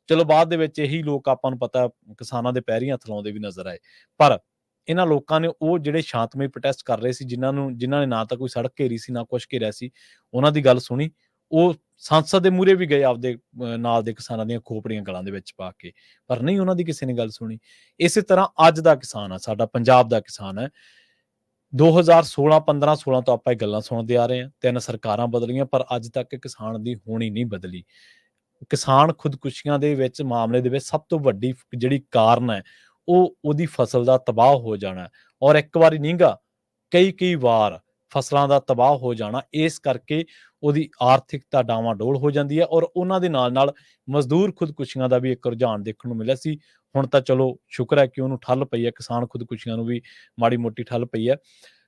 ਚਲੋ ਬਾਅਦ ਦੇ ਵਿੱਚ ਇਹੀ ਲੋਕ ਆਪਾਂ ਨੂੰ ਪਤਾ ਕਿਸਾਨਾਂ ਦੇ ਪੈਰੀਂ ਹੱਥ ਲਾਉਂਦੇ ਵੀ ਨਜ਼ਰ ਆਏ। ਪਰ ਇਹਨਾਂ ਲੋਕਾਂ ਨੇ ਉਹ ਜਿਹੜੇ ਸ਼ਾਂਤਮਈ ਪ੍ਰੋਟੈਸਟ ਕਰ ਰਹੇ ਸੀ, ਜਿਨ੍ਹਾਂ ਨੇ ਨਾ ਤਾਂ ਕੋਈ ਸੜਕ ਘੇਰੀ ਸੀ, ਨਾ ਕੁਛ ਘੇਰਿਆ ਸੀ, ਉਹਨਾਂ ਦੀ ਗੱਲ ਸੁਣੀ। ਉਹ ਸੰਸਦ ਦੇ ਮੂਹਰੇ ਵੀ ਗਏ ਆਪਦੇ ਨਾਲ ਦੇ ਕਿਸਾਨਾਂ ਦੀਆਂ ਖੋਪੜੀਆਂ ਗਲਾਂ ਦੇ ਵਿੱਚ ਪਾ ਕੇ, ਪਰ ਨਹੀਂ ਉਹਨਾਂ ਦੀ ਕਿਸੇ ਨੇ ਗੱਲ ਸੁਣੀ। ਇਸੇ ਤਰ੍ਹਾਂ ਅੱਜ ਦਾ ਕਿਸਾਨ ਆ, ਸਾਡਾ ਪੰਜਾਬ ਦਾ ਕਿਸਾਨ ਹੈ। 2016 15-16 ਤੋਂ ਆਪਾਂ ਇਹ ਗੱਲਾਂ ਸੁਣਦੇ ਆ ਰਹੇ ਹਾਂ, 3 ਸਰਕਾਰਾਂ ਬਦਲੀਆਂ ਪਰ ਅੱਜ ਤੱਕ ਕਿਸਾਨ ਦੀ ਹੋਣੀ ਨਹੀਂ ਬਦਲੀ। ਕਿਸਾਨ ਖੁਦਕੁਸ਼ੀਆਂ ਦੇ ਵਿੱਚ ਮਾਮਲੇ ਦੇ ਵਿੱਚ ਸਭ ਤੋਂ ਵੱਡੀ ਜਿਹੜੀ ਕਾਰਨ ਹੈ ਉਹ ਉਹਦੀ ਫਸਲ ਦਾ ਤਬਾਹ ਹੋ ਜਾਣਾ, ਔਰ ਇੱਕ ਵਾਰੀ ਨਹੀਂਗਾ ਕਈ ਵਾਰ ਫਸਲਾਂ ਦਾ ਤਬਾਹ ਹੋ ਜਾਣਾ। ਇਸ ਕਰਕੇ ਉਹਦੀ ਆਰਥਿਕਤਾ ਡਾਵਾਂਡੋਲ ਹੋ ਜਾਂਦੀ ਹੈ ਔਰ ਉਹਨਾਂ ਦੇ ਨਾਲ ਮਜ਼ਦੂਰ ਖੁਦਕੁਸ਼ੀਆਂ ਦਾ ਵੀ ਇੱਕ ਰੁਝਾਨ ਦੇਖਣ ਨੂੰ ਮਿਲਿਆ ਸੀ। ਹੁਣ ਤਾਂ ਚਲੋ ਸ਼ੁਕਰ ਹੈ ਕਿ ਉਹਨੂੰ ਠੱਲ ਪਈ ਹੈ, ਕਿਸਾਨ ਖੁਦਕੁਸ਼ੀਆਂ ਨੂੰ ਵੀ ਮਾੜੀ ਮੋਟੀ ਠੱਲ ਪਈ ਹੈ।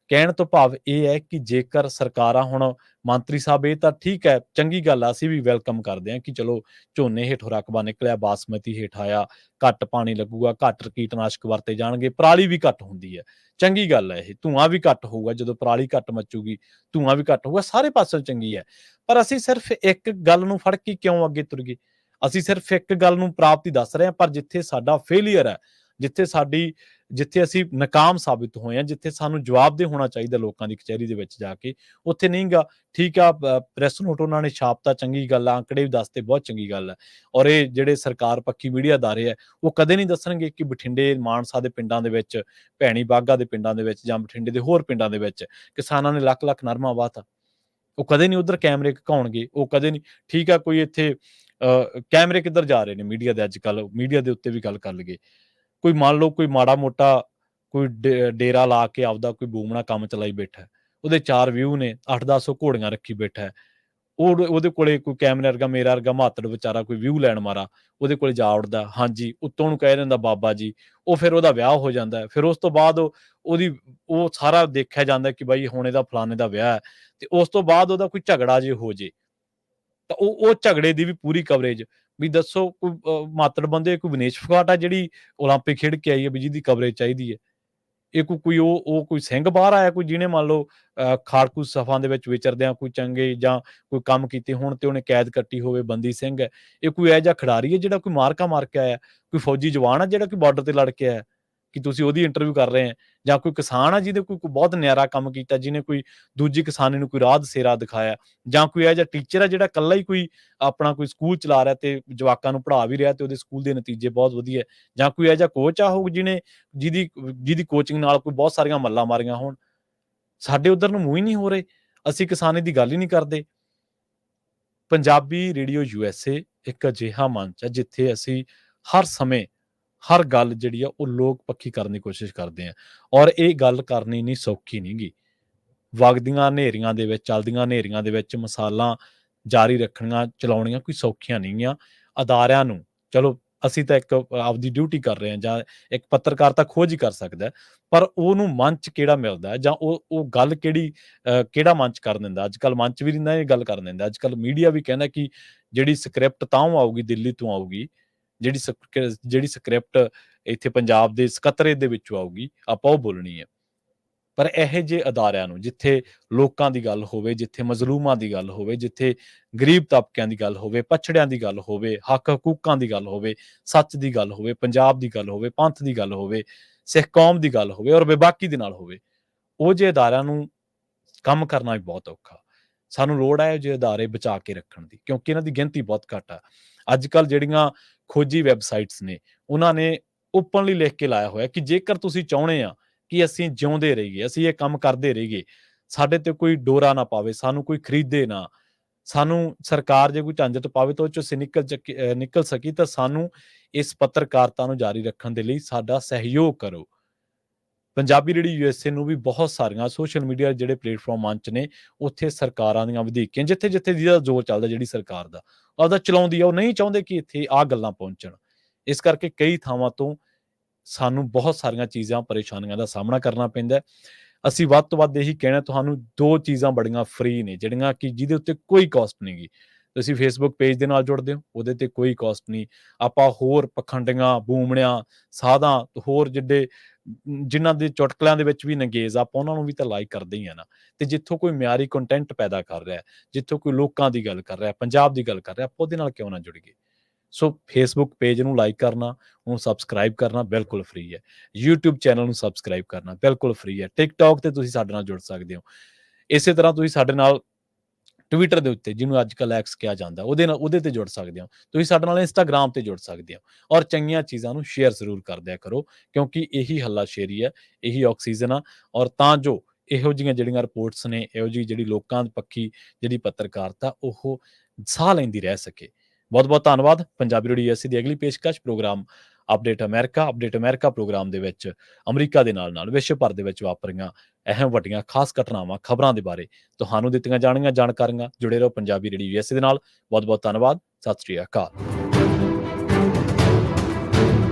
ਕਹਿਣ ਤੋਂ ਭਾਵ ਇਹ ਹੈ ਕਿ ਜੇਕਰ ਸਰਕਾਰਾਂ ਹੁਣ ਮੰਤਰੀ ਸਾਹਿਬ ਇਹ ਤਾਂ ਠੀਕ ਹੈ, ਚੰਗੀ ਗੱਲ ਆ, ਅਸੀਂ ਵੀ ਵੈਲਕਮ ਕਰਦੇ ਹਾਂ ਕਿ ਚਲੋ ਝੋਨੇ ਹੇਠੋਂ ਰਕਬਾ ਨਿਕਲਿਆ, ਬਾਸਮਤੀ ਹੇਠ ਆਇਆ, ਘੱਟ ਪਾਣੀ ਲੱਗੂਗਾ, ਘੱਟ ਕੀਟਨਾਸ਼ਕ ਵਰਤੇ ਜਾਣਗੇ, ਪਰਾਲੀ ਵੀ ਘੱਟ ਹੁੰਦੀ ਹੈ, ਚੰਗੀ ਗੱਲ ਹੈ ਇਹ। ਧੂੰਆਂ ਵੀ ਘੱਟ ਹੋਊਗਾ, ਜਦੋਂ ਪਰਾਲੀ ਘੱਟ ਮੱਚੂਗੀ ਧੂੰਆਂ ਵੀ ਘੱਟ ਹੋਊਗਾ, ਸਾਰੇ ਪਾਸੇ ਚੰਗੀ ਹੈ। ਪਰ ਅਸੀਂ ਸਿਰਫ ਇੱਕ ਗੱਲ ਨੂੰ ਫੜ ਕੇ ਕਿਉਂ ਅੱਗੇ ਤੁਰ ਗਏ? ਅਸੀਂ ਸਿਰਫ ਇੱਕ ਗੱਲ ਨੂੰ ਪ੍ਰਾਪਤੀ ਦੱਸ ਰਹੇ ਹਾਂ, ਪਰ ਜਿੱਥੇ ਸਾਡਾ ਫੇਲੀਅਰ ਹੈ, ਜਿੱਥੇ ਅਸੀਂ ਨਾਕਾਮ ਸਾਬਿਤ ਹੋਏ ਹਾਂ, ਜਿੱਥੇ ਸਾਨੂੰ ਜਵਾਬਦੇਹ ਹੋਣਾ ਚਾਹੀਦਾ ਲੋਕਾਂ ਦੀ ਕਚਹਿਰੀ ਦੇ ਵਿੱਚ ਜਾ ਕੇ, ਉੱਥੇ ਨਹੀਂਗਾ। ਠੀਕ ਆ, ਪ੍ਰੈਸ ਨੋਟ ਉਹਨਾਂ ਨੇ ਛਾਪਤਾ, ਚੰਗੀ ਗੱਲ ਆ, ਆંકੜੇ ਵੀ ਦੱਸਦੇ, ਬਹੁਤ ਚੰਗੀ ਗੱਲ ਹੈ। ਔਰ ਇਹ ਜਿਹੜੇ ਸਰਕਾਰ ਪੱਖੀ ਮੀਡੀਆ ਅਦਾਰੇ ਹੈ ਉਹ ਕਦੇ ਨਹੀਂ ਦੱਸਣਗੇ ਕਿ ਬਠਿੰਡੇ ਮਾਨਸਾ ਦੇ ਪਿੰਡਾਂ ਦੇ ਵਿੱਚ, ਭੈਣੀ ਬਾਘਾ ਦੇ ਪਿੰਡਾਂ ਦੇ ਵਿੱਚ ਜਾਂ ਬਠਿੰਡੇ ਦੇ ਹੋਰ ਪਿੰਡਾਂ ਦੇ ਵਿੱਚ ਕਿਸਾਨਾਂ ਨੇ ਲੱਖ ਨਰਮਾ ਵਾਹਤਾ। ਉਹ ਕਦੇ ਨਹੀਂ ਉਧਰ ਕੈਮਰੇ ਘਕਾਉਣਗੇ, ਉਹ ਕਦੇ ਨਹੀਂ। ਠੀਕ ਆ, ਕੋਈ ਇੱਥੇ ਕੈਮਰੇ ਕਿੱਧਰ ਜਾ ਰਹੇ ਨੇ ਮੀਡੀਆ ਦੇ? ਅੱਜ ਕੱਲ੍ਹ ਮੀਡੀਆ ਦੇ ਉੱਤੇ ਵੀ ਗੱਲ ਕਰ ਲਈਏ, ਕੋਈ ਮੰਨ ਲਓ ਕੋਈ ਮਾੜਾ ਮੋਟਾ ਕੋਈ ਡੇਰਾ ਲਾ ਕੇ ਆਪਦਾ ਕੋਈ ਬੂਮਣਾ ਕੰਮ ਚਲਾਈ ਬੈਠਾ, ਉਹਦੇ 4 ਵਿਊ ਨੇ, 8-10 ਘੋੜੀਆਂ ਰੱਖੀ ਬੈਠਾ, ਉਹਦੇ ਕੋਲੇ ਕੋਈ ਕੈਮਰੇ ਵਰਗਾ ਮੇਰਾ ਵਰਗਾ ਮਾਤੜ ਵਿਚਾਰਾ ਕੋਈ ਵਿਊ ਲੈਣ ਮਾਰਾ ਉਹਦੇ ਕੋਲੇ ਜਾ ਉੜਦਾ, ਹਾਂਜੀ, ਉੱਤੋਂ ਨੂੰ ਕਹਿ ਦਿੰਦਾ ਬਾਬਾ ਜੀ। ਉਹ ਫਿਰ ਉਹਦਾ ਵਿਆਹ ਹੋ ਜਾਂਦਾ, ਫਿਰ ਉਸ ਤੋਂ ਬਾਅਦ ਉਹ ਸਾਰਾ ਦੇਖਿਆ ਜਾਂਦਾ ਕਿ ਬਾਈ ਹੁਣ ਇਹਦਾ ਫਲਾਣੇ ਦਾ ਵਿਆਹ ਹੈ, ਤੇ ਉਸ ਤੋਂ ਬਾਅਦ ਉਹਦਾ ਕੋਈ ਝਗੜਾ ਜੇ ਹੋ ਜੇ ਤਾਂ ਉਹ ਝਗੜੇ ਦੀ ਵੀ ਪੂਰੀ ਕਵਰੇਜ। ਵੀ ਦੱਸੋ ਕੋਈ ਮਾਤੜ ਬੰਦੇ, ਕੋਈ ਵਿਨੇਸ਼ ਫੋਗਾਟ ਆ ਜਿਹੜੀ ਓਲੰਪਿਕ ਖੇਡ ਕੇ ਆਈ ਹੈ ਵੀ ਜਿਹਦੀ ਕਵਰੇਜ ਚਾਹੀਦੀ ਹੈ? ਇਹ ਕੋਈ ਸਿੰਘ ਬਾਹਰ ਆਇਆ ਕੋਈ ਜਿਹਨੇ ਮੰਨ ਲਓ ਖਾੜਕੂ ਸਫਾਂ ਦੇ ਵਿੱਚ ਵਿਚਰਦਿਆਂ ਕੋਈ ਚੰਗੇ ਜਾਂ ਕੋਈ ਕੰਮ ਕੀਤੇ ਹੋਣ ਤੇ ਉਹਨੇ ਕੈਦ ਕੱਟੀ ਹੋਵੇ, ਬੰਦੀ ਸਿੰਘ ਹੈ? ਇਹ ਕੋਈ ਇਹੋ ਜਿਹਾ ਖਿਡਾਰੀ ਹੈ ਜਿਹੜਾ ਕੋਈ ਮਾਰਕਾ ਮਾਰ ਕੇ ਆਇਆ? ਕੋਈ ਫੌਜੀ ਜਵਾਨ ਹੈ ਜਿਹੜਾ ਕੋਈ ਬਾਰਡਰ ਤੇ ਲੜ ਕੇ ਆਇਆ ਕਿ ਤੁਸੀਂ ਉਹਦੀ ਇੰਟਰਵਿਊ ਕਰ ਰਹੇ ਹੈ? ਜਾਂ ਕੋਈ ਕਿਸਾਨ ਆ ਜਿਹਦੇ ਕੋਈ ਬਹੁਤ ਨਿਆਰਾ ਕੰਮ ਕੀਤਾ, ਜਿਹਨੇ ਕੋਈ ਦੂਜੀ ਕਿਸਾਨੀ ਨੂੰ ਕੋਈ ਰਾਹ ਦਸੇਰਾ ਦਿਖਾਇਆ? ਜਾਂ ਕੋਈ ਇਹੋ ਜਿਹਾ ਟੀਚਰ ਹੈ ਜਿਹੜਾ ਇਕੱਲਾ ਹੀ ਕੋਈ ਆਪਣਾ ਕੋਈ ਸਕੂਲ ਚਲਾ ਰਿਹਾ ਤੇ ਜਵਾਕਾਂ ਨੂੰ ਪੜ੍ਹਾ ਵੀ ਰਿਹਾ ਤੇ ਉਹਦੇ ਸਕੂਲ ਦੇ ਨਤੀਜੇ ਬਹੁਤ ਵਧੀਆ? ਜਾਂ ਕੋਈ ਇਹੋ ਜਿਹਾ ਕੋਚ ਆ ਹੋਊ ਜਿਹਦੀ ਕੋਚਿੰਗ ਨਾਲ ਕੋਈ ਬਹੁਤ ਸਾਰੀਆਂ ਮੱਲਾਂ ਮਾਰੀਆਂ ਹੋਣ? ਸਾਡੇ ਉਧਰ ਨੂੰ ਮੂੰਹ ਹੀ ਨਹੀਂ ਹੋ ਰਹੇ, ਅਸੀਂ ਕਿਸਾਨੀ ਦੀ ਗੱਲ ਹੀ ਨਹੀਂ ਕਰਦੇ। ਪੰਜਾਬੀ ਰੇਡੀਓ USA ਇੱਕ ਅਜਿਹਾ ਮੰਚ ਹੈ ਜਿੱਥੇ ਅਸੀਂ ਹਰ ਸਮੇਂ ਹਰ ਗੱਲ ਜਿਹੜੀ ਆ ਉਹ ਲੋਕ ਪੱਖੀ ਕਰਨ ਦੀ ਕੋਸ਼ਿਸ਼ ਕਰਦੇ ਆ ਔਰ ਇਹ ਗੱਲ ਕਰਨੀ ਨਹੀਂ ਸੌਖੀ ਨਹੀਂਗੀ। ਵਗਦੀਆਂ ਹਨੇਰੀਆਂ ਦੇ ਵਿੱਚ, ਚੱਲਦੀਆਂ ਹਨੇਰੀਆਂ ਦੇ ਵਿੱਚ ਮਿਸਾਲਾਂ ਜਾਰੀ ਰੱਖਣੀਆਂ, ਚਲਾਉਣੀਆਂ ਕੋਈ ਸੌਖੀਆਂ ਨਹੀਂ ਆ। ਅਦਾਰਿਆਂ ਨੂੰ ਚਲੋ ਅਸੀਂ ਤਾਂ ਇੱਕ ਆਪਦੀ ਡਿਊਟੀ ਕਰ ਰਹੇ ਹਾਂ ਜਾਂ ਇੱਕ ਪੱਤਰਕਾਰ ਤਾਂ ਖੋਜ ਹੀ ਕਰ ਸਕਦਾ ਹੈ, ਪਰ ਉਹਨੂੰ ਮੰਚ ਕਿਹੜਾ ਮਿਲਦਾ ਹੈ ਜਾਂ ਉਹ ਗੱਲ ਕਿਹੜੀ ਕਿਹੜਾ ਮੰਚ ਕਰਨ ਦਿੰਦਾ। ਅੱਜ-ਕੱਲ੍ਹ ਮੰਚ ਵੀ ਨਹੀਂ ਨਾ ਇਹ ਗੱਲ ਕਰਨ ਦਿੰਦਾ। ਅੱਜ-ਕੱਲ੍ਹ ਮੀਡੀਆ ਵੀ ਕਹਿੰਦਾ ਕਿ ਜਿਹੜੀ ਸਕ੍ਰਿਪਟ ਤਾਂਹੋਂ ਆਊਗੀ, ਦਿੱਲੀ ਤੋਂ ਆਊਗੀ, ਜਿਹੜੀ ਸਕ੍ਰਿਪਟ ਇੱਥੇ ਪੰਜਾਬ ਦੇ ਸਕੱਤਰੇਤ ਦੇ ਵਿੱਚੋਂ ਆਊਗੀ, ਆਪਾਂ ਉਹ ਬੋਲਣੀ ਹੈ। ਪਰ ਇਹੋ ਜਿਹੇ ਅਦਾਰਿਆਂ ਨੂੰ ਜਿੱਥੇ ਲੋਕਾਂ ਦੀ ਗੱਲ ਹੋਵੇ, ਜਿੱਥੇ ਮਜ਼ਲੂਮਾਂ ਦੀ ਗੱਲ ਹੋਵੇ, ਜਿੱਥੇ ਗਰੀਬ ਤਬਕਿਆਂ ਦੀ ਗੱਲ ਹੋਵੇ, ਪੱਛੜਿਆਂ ਦੀ ਗੱਲ ਹੋਵੇ, ਹੱਕ ਹਕੂਕਾਂ ਦੀ ਗੱਲ ਹੋਵੇ, ਸੱਚ ਦੀ ਗੱਲ ਹੋਵੇ, ਪੰਜਾਬ ਦੀ ਗੱਲ ਹੋਵੇ, ਪੰਥ ਦੀ ਗੱਲ ਹੋਵੇ, ਸਿੱਖ ਕੌਮ ਦੀ ਗੱਲ ਹੋਵੇ ਔਰ ਬੇਬਾਕੀ ਦੇ ਨਾਲ ਹੋਵੇ, ਉਹ ਜਿਹੇ ਅਦਾਰਿਆਂ ਨੂੰ ਕੰਮ ਕਰਨਾ ਵੀ ਬਹੁਤ ਔਖਾ। ਸਾਨੂੰ ਲੋੜ ਹੈ ਇਹੋ ਜਿਹੇ ਅਦਾਰੇ ਬਚਾ ਕੇ ਰੱਖਣ ਦੀ, ਕਿਉਂਕਿ ਇਹਨਾਂ ਦੀ ਗਿਣਤੀ ਬਹੁਤ ਘੱਟ ਆ। ਅੱਜ-ਕੱਲ੍ਹ ਜਿਹੜੀਆਂ ਖੋਜੀ ਵੈਬਸਾਈਟਸ ਨੇ, ਉਹਨਾਂ ਨੇ ਓਪਨਲੀ ਲਿਖ ਕੇ ਲਾਇਆ ਹੋਇਆ ਕਿ ਜੇਕਰ ਤੁਸੀਂ ਚਾਹੁੰਦੇ ਆ ਕਿ ਅਸੀਂ ਜਿਉਂਦੇ ਰਹੀਏ, ਅਸੀਂ ਇਹ ਕੰਮ ਕਰਦੇ ਰਹੀਏ, ਸਾਡੇ ਤੇ ਕੋਈ ਡੋਰਾ ਨਾ ਪਾਵੇ, ਸਾਨੂੰ ਕੋਈ ਖਰੀਦੇ ਨਾ, ਸਾਨੂੰ ਸਰਕਾਰ ਜੇ ਕੋਈ ਝੰਜਟ ਪਾਵੇ ਤਾਂ ਉਹ 'ਚੋਂ ਅਸੀਂ ਨਿਕਲ ਸਕੀ ਤਾਂ ਸਾਨੂੰ ਇਸ ਪੱਤਰਕਾਰਤਾ ਨੂੰ ਜਾਰੀ ਰੱਖਣ ਦੇ ਲਈ ਸਾਡਾ ਸਹਿਯੋਗ ਕਰੋ। ਪੰਜਾਬੀ ਰੇਡੀਓ ਯੂਐਸਏ ਨੂੰ ਵੀ ਬਹੁਤ ਸਾਰੀਆਂ ਸੋਸ਼ਲ ਮੀਡੀਆ ਜਿਹੜੇ ਪਲੇਟਫਾਰਮ ਮੰਚ ਨੇ, ਉੱਥੇ ਸਰਕਾਰਾਂ ਦੀਆਂ ਵਧੀਕੀਆਂ ਜਿੱਥੇ-ਜਿੱਥੇ ਜਿਹਦਾ ਜ਼ੋਰ ਚੱਲਦਾ ਜਿਹੜੀ ਸਰਕਾਰ ਦਾ, ਆਪਦਾ ਚਲਾਉਂਦੀ ਆ। ਉਹ ਨਹੀਂ ਚਾਹੁੰਦੇ ਕਿ ਇੱਥੇ ਆਹ ਗੱਲਾਂ ਪਹੁੰਚਣ। ਇਸ ਕਰਕੇ ਕਈ ਥਾਵਾਂ ਤੋਂ ਸਾਨੂੰ ਬਹੁਤ ਸਾਰੀਆਂ ਚੀਜ਼ਾਂ, ਪਰੇਸ਼ਾਨੀਆਂ ਦਾ ਸਾਹਮਣਾ ਕਰਨਾ ਪੈਂਦਾ ਹੈ। ਅਸੀਂ ਵੱਧ ਤੋਂ ਵੱਧ ਇਹੀ ਕਹਿਣਾ ਤੁਹਾਨੂੰ 2 ਚੀਜ਼ਾਂ ਬੜੀਆਂ ਫ੍ਰੀ ਨੇ, ਜਿਹੜੀਆਂ ਕਿ ਜਿਹਦੇ ਉੱਤੇ ਕੋਈ ਕਾਸਟ ਨਹੀਂ ਗੀ। ਤੁਸੀਂ ਫੇਸਬੁੱਕ ਪੇਜ ਦੇ ਨਾਲ ਜੁੜਦੇ ਹੋ, ਉਹਦੇ ਤੇ ਕੋਈ ਕਾਸਟ ਨਹੀਂ। ਆਪਾਂ ਹੋਰ ਪਖੰਡੀਆਂ, ਬੂਮਣਿਆਂ, ਸਾਧਾਂ, ਹੋਰ ਜਿਨ੍ਹਾਂ ਦੇ ਚੁਟਕਲਿਆਂ ਦੇ ਵਿੱਚ ਵੀ ਨੰਗੇਜ਼ ਆ, ਆਪਾਂ ਉਹਨਾਂ ਨੂੰ ਵੀ ਤਾਂ ਲਾਈਕ ਕਰਦੇ ਹੀ ਆ ਨਾ। ਤੇ ਜਿੱਥੋਂ ਕੋਈ ਮਿਆਰੀ ਕੰਟੈਂਟ ਪੈਦਾ ਕਰ ਰਿਹਾ, ਜਿੱਥੋਂ ਕੋਈ ਲੋਕਾਂ ਦੀ ਗੱਲ ਕਰ ਰਿਹਾ, ਪੰਜਾਬ ਦੀ ਗੱਲ ਕਰ ਰਿਹਾ, ਆਪਾਂ ਉਹਦੇ ਨਾਲ ਕਿਉਂ ਨਾ ਜੁੜੀਏ। ਸੋ ਫੇਸਬੁੱਕ ਪੇਜ ਨੂੰ ਲਾਈਕ ਕਰਨਾ, ਉਹਨੂੰ ਸਬਸਕ੍ਰਾਈਬ ਕਰਨਾ ਬਿਲਕੁਲ ਫ੍ਰੀ ਹੈ। YouTube ਚੈਨਲ ਨੂੰ ਸਬਸਕ੍ਰਾਈਬ ਕਰਨਾ ਬਿਲਕੁਲ ਫ੍ਰੀ ਹੈ। TikTok ਤੇ ਤੁਸੀਂ ਸਾਡੇ ਨਾਲ ਜੁੜ ਸਕਦੇ ਹੋ। ਇਸੇ ਤਰ੍ਹਾਂ ਤੁਸੀਂ ਸਾਡੇ ਨਾਲ ਟਵਿੱਟਰ ਦੇ ਉੱਤੇ, ਜਿਹਨੂੰ ਅੱਜ-ਕੱਲ੍ਹ ਐਕਸ ਕਿਹਾ ਜਾਂਦਾ, ਉਹਦੇ ਤੇ ਜੁੜ ਸਕਦੇ ਹੋ। ਤੁਸੀਂ ਸਾਡੇ ਨਾਲ ਇੰਸਟਾਗ੍ਰਾਮ ਤੇ ਜੁੜ ਸਕਦੇ ਹੋ ਔਰ ਚੰਗੀਆਂ ਚੀਜ਼ਾਂ ਨੂੰ ਸ਼ੇਅਰ ਜ਼ਰੂਰ ਕਰ ਦਿਆ ਕਰੋ, ਕਿਉਂਕਿ ਇਹੀ ਹੱਲਾਸ਼ੇਰੀ ਹੈ, ਇਹੀ ਆਕਸੀਜਨ ਆ ਔਰ ਤਾਂ ਜੋ ਇਹੋ ਜਿਹੀਆਂ ਜਿਹੜੀਆਂ ਰਿਪੋਰਟਸ ਨੇ, ਇਹੋ ਜਿਹੀ ਜਿਹੜੀ ਲੋਕਾਂ ਪੱਖੀ ਜਿਹੜੀ ਪੱਤਰਕਾਰਤਾ, ਉਹ ਸਾਹ ਲੈਂਦੀ ਰਹਿ ਸਕੇ। ਬਹੁਤ-ਬਹੁਤ ਧੰਨਵਾਦ। ਪੰਜਾਬੀ ਰੇਡੀਓ ਯੂਐਸਏ ਦੀ ਅਗਲੀ ਪੇਸ਼ਕਸ਼ ਪ੍ਰੋਗਰਾਮ ਅਪਡੇਟ ਅਮਰੀਕਾ ਪ੍ਰੋਗਰਾਮ ਦੇ ਵਿੱਚ ਅਮਰੀਕਾ ਦੇ ਨਾਲ-ਨਾਲ ਵਿਸ਼ਵ ਭਰ ਦੇ ਵਿੱਚ ਵਾਪਰੀਆਂ ਅਹਿਮ ਵੱਡੀਆਂ ਖਾਸ ਘਟਨਾਵਾਂ, ਖਬਰਾਂ ਦੇ ਬਾਰੇ ਤੁਹਾਨੂੰ ਦਿੱਤੀਆਂ ਜਾਣਗੀਆਂ ਜਾਣਕਾਰੀਆਂ। ਜੁੜੇ ਰਹੋ ਪੰਜਾਬੀ ਰੇਡੀਓ ਯੂਐਸਏ ਦੇ ਨਾਲ। ਬਹੁਤ-ਬਹੁਤ ਧੰਨਵਾਦ। ਸਤਿ ਸ਼੍ਰੀ ਅਕਾਲ।